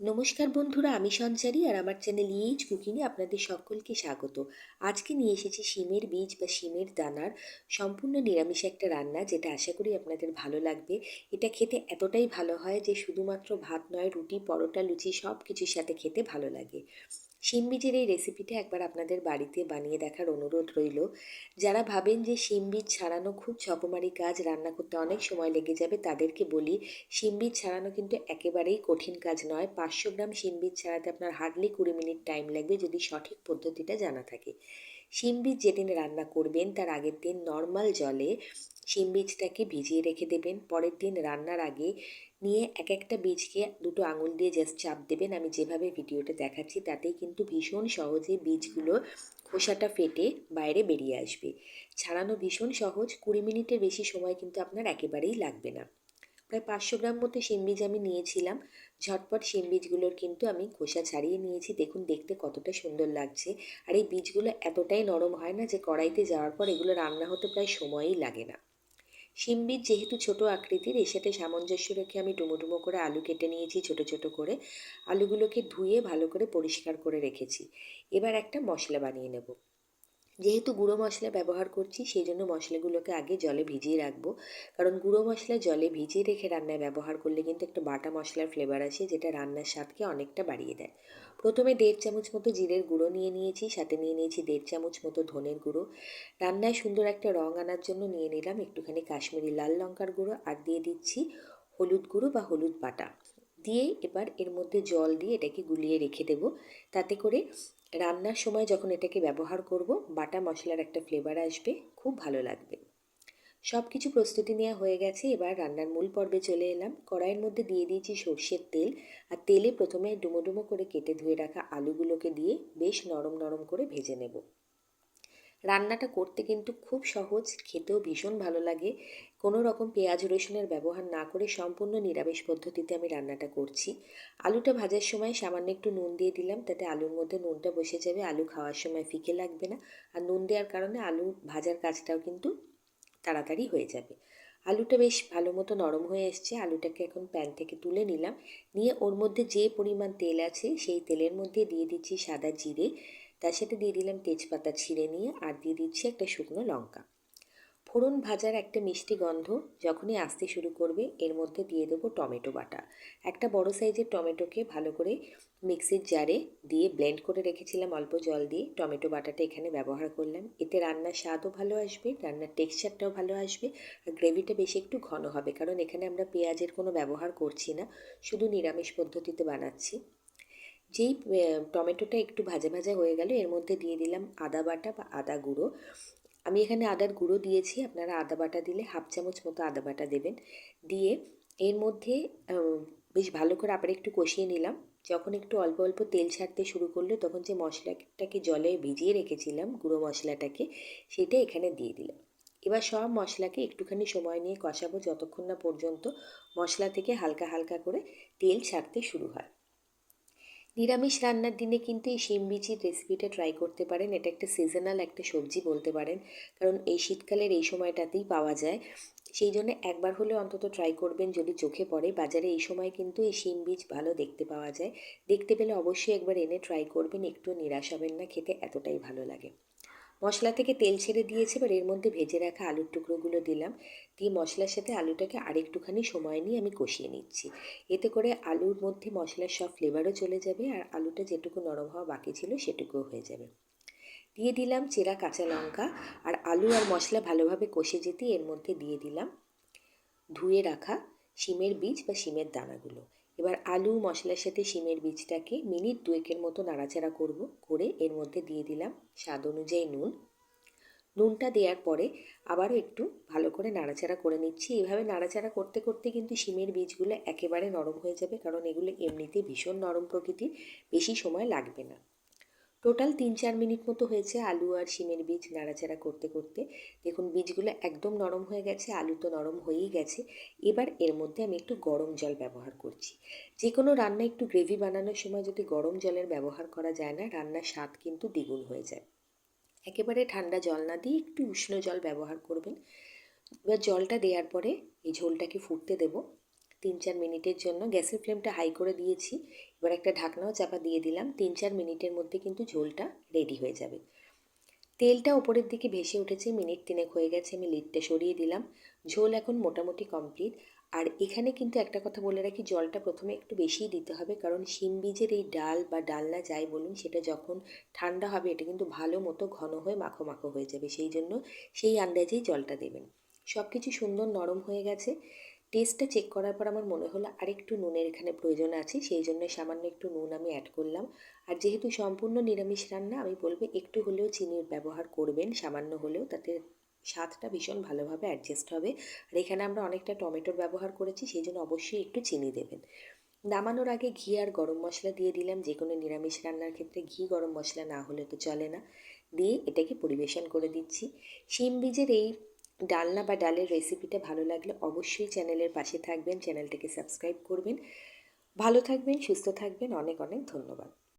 নমস্কার বন্ধুরা, আমি সঞ্চারী আর আমার চ্যানেল ইএইচ কুকিংয়ে আপনাদের সকলকে স্বাগত। আজকে নিয়ে এসেছি শিমের বীজ বা শিমের দানার সম্পূর্ণ নিরামিষ একটা রান্না, যেটা আশা করি আপনাদের ভালো লাগবে। এটা খেতে এতটাই ভালো হয় যে শুধুমাত্র ভাত নয়, রুটি, পরোটা, লুচি সব কিছুর সাথে খেতে ভালো লাগে। শিম বীজের এই রেসিপিটা একবার আপনাদের বাড়িতে বানিয়ে দেখার অনুরোধ রইল। যারা ভাবেন যে শিম বীজ ছাড়ানো খুব ঝকমারি কাজ, রান্না করতে অনেক সময় লেগে যাবে, তাদেরকে বলি শিম বীজ ছাড়ানো কিন্তু একেবারেই কঠিন কাজ নয়। 500 গ্রাম শিম বীজ ছাড়াতে আপনার হার্ডলি 20 মিনিট টাইম লাগবে, যদি সঠিক পদ্ধতিটা জানা থাকে। শিম বীজ যেদিন রান্না করবেন তার আগের দিন নর্মাল জলে শিম বীজটাকে ভিজিয়ে রেখে দেবেন। পরের দিন রান্নার আগে নিয়ে এক একটা বীজকে দুটো আঙুল দিয়ে জাস্ট চাপ দেবেন। আমি যেভাবে ভিডিওটা দেখাচ্ছি তাতেই কিন্তু ভীষণ সহজে বীজগুলো খোসাটা ফেটে বাইরে বেরিয়ে আসবে। ছাড়ানো ভীষণ সহজ, 20 মিনিটের বেশি সময় কিন্তু আপনার একেবারেই লাগবে না। প্রায় 500 গ্রাম মতো শিম বীজ আমি নিয়েছিলাম। ঝটপট শিম বীজগুলোর কিন্তু আমি খোসা ছাড়িয়ে নিয়েছি। দেখুন দেখতে কতটা সুন্দর লাগছে। আর এই বীজগুলো এতটাই নরম হয় না যে কড়াইতে যাওয়ার পর এগুলো রান্না হতে প্রায় সময়ই লাগে না। শিম বীজ যেহেতু ছোট আকৃতির, এর সাথে সামঞ্জস্য রেখে আমি ডুমো ডুমো করে আলু কেটে নিয়েছি ছোট ছোট করে। আলুগুলোকে ধুয়ে ভালো করে পরিষ্কার করে রেখেছি। এবার একটা মশলা বানিয়ে নেব। যেহেতু গুঁড়ো মশলা ব্যবহার করছি সেই জন্য মশলাগুলোকে আগে জলে ভিজিয়ে রাখবো। কারণ গুঁড়ো মশলা জলে ভিজিয়ে রেখে রান্নায় ব্যবহার করলে কিন্তু একটা বাটা মশলার ফ্লেভার আসে, যেটা রান্নার স্বাদকে অনেকটা বাড়িয়ে দেয়। প্রথমে 1.5 চামচ মতো জিরের গুঁড়ো নিয়ে নিয়েছি, সাথে নিয়ে নিয়েছি 1.5 চামচ মতো ধনের গুঁড়ো। রান্নায় সুন্দর একটা রং আনার জন্য নিয়ে নিলাম একটুখানি কাশ্মীরি লাল লঙ্কার গুঁড়ো, আর দিয়ে দিচ্ছি হলুদ গুঁড়ো বা হলুদ বাটা। দিয়ে এবার এর মধ্যে জল দিয়ে এটাকে গুলিয়ে রেখে দেবো। তাতে করে রান্নার সময় যখন এটাকে ব্যবহার করব, বাটা মশলার একটা ফ্লেভার আসবে, খুব ভালো লাগবে। সব কিছু প্রস্তুতি নেওয়া হয়ে গেছে, এবার রান্নার মূল পর্বে চলে এলাম। কড়াইয়ের মধ্যে দিয়ে দিয়েছি সর্ষের তেল, আর তেলে প্রথমে ডুমো ডুমো করে কেটে ধুয়ে রাখা আলুগুলোকে দিয়ে বেশ নরম নরম করে ভেজে নেব। রান্নাটা করতে কিন্তু খুব সহজ, খেতেও ভীষণ ভালো লাগে। কোনো রকম পেঁয়াজ রসুনের ব্যবহার না করে সম্পূর্ণ নিরামিষ পদ্ধতিতে আমি রান্নাটা করছি। আলুটা ভাজার সময় সামান্য একটু নুন দিয়ে দিলাম, তাতে আলুর মধ্যে নুনটা বসে যাবে, আলু খাওয়ার সময় ফিকে লাগবে না। আর নুন দেওয়ার কারণে আলু ভাজার কাজটাও কিন্তু তাড়াতাড়ি হয়ে যাবে। আলুটা বেশ ভালো মতো নরম হয়ে এসছে, আলুটাকে এখন প্যান থেকে তুলে নিলাম। নিয়ে ওর মধ্যে যে পরিমাণ তেল আছে সেই তেলের মধ্যে দিয়ে দিচ্ছি সাদা জিরে, তার সাথে দিয়ে দিলাম তেজপাতা ছিঁড়ে নিয়ে, আর দিয়ে দিচ্ছি একটা শুকনো লঙ্কা। ফোড়ন ভাজার একটা মিষ্টি গন্ধ যখনই আসতে শুরু করবে, এর মধ্যে দিয়ে দেবো টমেটো বাটা। একটা বড় সাইজের টমেটোকে ভালো করে মিক্সির জারে দিয়ে ব্লেন্ড করে রেখেছিলাম অল্প জল দিয়ে। টমেটো বাটাটা এখানে ব্যবহার করলাম, এতে রান্নার স্বাদও ভালো আসবে, রান্নার টেক্সচারটাও ভালো আসবে, আর গ্রেভিটা বেশি একটু ঘন হবে, কারণ এখানে আমরা পেঁয়াজের কোনো ব্যবহার করছি না, শুধু নিরামিষ পদ্ধতিতে বানাচ্ছি। যেই টমেটোটা একটু ভাজা ভাজা হয়ে গেল, এর মধ্যে দিয়ে দিলাম আদা বাটা বা আদা গুঁড়ো। আমি এখানে আদার গুঁড়ো দিয়েছি, আপনারা আদা বাটা দিলে 1/2 চামচ মতো আদা বাটা দেবেন। দিয়ে এর মধ্যে বেশ ভালো করে আবার একটু কষিয়ে নিলাম। যখন একটু অল্প অল্প তেল ছাড়তে শুরু করলো, তখন যে মশলাটাকে জলে ভিজিয়ে রেখেছিলাম গুঁড়ো মশলাটাকে, সেটা এখানে দিয়ে দিলাম। এবার সব মশলাকে একটুখানি সময় নিয়ে কষাবো, যতক্ষণ না পর্যন্ত মশলা থেকে হালকা হালকা করে তেল ছাড়তে শুরু হয়। নিরামিষ রান্নার দিনে কিন্তু এই শিম বিচির রেসিপিটা ট্রাই করতে পারেন। এটা একটা সিজনাল একটা সবজি বলতে পারেন, কারণ এই শীতকালের এই সময়টাতেই পাওয়া যায়। সেই জন্য একবার হলে অন্তত ট্রাই করবেন যদি চোখে পড়ে। বাজারে এই সময় কিন্তু এই শিম বীজ ভালো দেখতে পাওয়া যায়। দেখতে পেলে অবশ্যই একবার এনে ট্রাই করবেন, একটু নিরাশ হবেন না, খেতে এতটাই ভালো লাগে। মশলা থেকে তেল ছেড়ে দিয়েছে, এবার এর মধ্যে ভেজে রাখা আলুর টুকরোগুলো দিলাম। দিয়ে মশলার সাথে আলুটাকে আরেকটুখানি সময় নিয়ে আমি কষিয়ে নিচ্ছি। এতে করে আলুর মধ্যে মশলার সব ফ্লেভারও চলে যাবে, আর আলুটা যেটুকু নরম হওয়া বাকি ছিল সেটুকুও হয়ে যাবে। দিয়ে দিলাম চেরা কাঁচা লঙ্কা। আর আলু আর মশলা ভালোভাবে কষে যেতে এর মধ্যে দিয়ে দিলাম ধুয়ে রাখা শিমের বীজ বা শিমের দানাগুলো। এবার আলু মশলার সাথে শিমের বীজটাকে মিনিট দুয়েকের মতো নাড়াচাড়া করব, করে এর মধ্যে দিয়ে দিলাম স্বাদ অনুযায়ী নুন। নুনটা দেওয়ার পরে আবারও একটু ভালো করে নাড়াচাড়া করে নিচ্ছি। এভাবে নাড়াচাড়া করতে করতে কিন্তু শিমের বীজগুলো একেবারে নরম হয়ে যাবে, কারণ এগুলো এমনিতেই ভীষণ নরম প্রকৃতির, বেশি সময় লাগবে না। টোটাল 3-4 মিনিট মতো হয়েছে আলু আর শিমের বীজ নাড়াচাড়া করতে করতে। দেখুন বীজগুলো একদম নরম হয়ে গেছে, আলু তো নরম হয়েই গেছে। এবার এর মধ্যে আমি একটু গরম জল ব্যবহার করছি। যে কোনো রান্না একটু গ্রেভি বানানোর সময় যদি গরম জলের ব্যবহার করা যায় না, রান্নার স্বাদ কিন্তু দ্বিগুণ হয়ে যায়। একেবারে ঠান্ডা জল না দিয়ে একটু উষ্ণ জল ব্যবহার করবেন। এবার জলটা দেওয়ার পরে এই ঝোলটাকে ফুটতে দেব। 3-4 মিনিটের জন্য। গ্যাসের ফ্লেমটা হাই করে দিয়েছি। এবার একটা ঢাকনাও চাপা দিয়ে দিলাম। 3-4 মিনিটের মধ্যে কিন্তু ঝোলটা রেডি হয়ে যাবে। তেলটা ওপরের দিকে ভেসে উঠেছে, মিনিট 3 হয়ে গেছে, আমি লিডটা সরিয়ে দিলাম। ঝোল এখন মোটামুটি কমপ্লিট। আর এখানে কিন্তু একটা কথা বলে রাখি, জলটা প্রথমে একটু বেশিই দিতে হবে, কারণ শিম বীজের এই ডাল বা ডালনা যাই বলুন, সেটা যখন ঠান্ডা হবে এটা কিন্তু ভালো মতো ঘন হয়ে মাখো মাখো হয়ে যাবে, সেই জন্য সেই আন্দাজেই জলটা দেবেন। সব কিছু সুন্দর নরম হয়ে গেছে। টেস্টটা চেক করার পর আমার মনে হলো আরেকটু নুনের এখানে প্রয়োজন আছে, সেই জন্য সামান্য একটু নুন আমি অ্যাড করলাম। আর যেহেতু সম্পূর্ণ নিরামিষ রান্না, আমি বলবো একটু হলেও চিনির ব্যবহার করবেন, সামান্য হলেও, তাতে স্বাদটা ভীষণ ভালোভাবে অ্যাডজাস্ট হবে। আর এখানে আমরা অনেকটা টমেটোর ব্যবহার করেছি, সেই জন্য অবশ্যই একটু চিনি দেবেন। নামানোর আগে ঘি আর গরম মশলা দিয়ে দিলাম। যে কোনো নিরামিষ রান্নার ক্ষেত্রে ঘি গরম মশলা না হলে তো চলে না। দিয়ে এটাকে পরিবেশন করে দিচ্ছি। শিম বীজের এই ডালনা বা ডালের রেসিপিটা ভালো লাগলে অবশ্যই চ্যানেলের পাশে থাকবেন, চ্যানেলটাকে সাবস্ক্রাইব করবেন। ভালো থাকবেন, সুস্থ থাকবেন। অনেক অনেক ধন্যবাদ।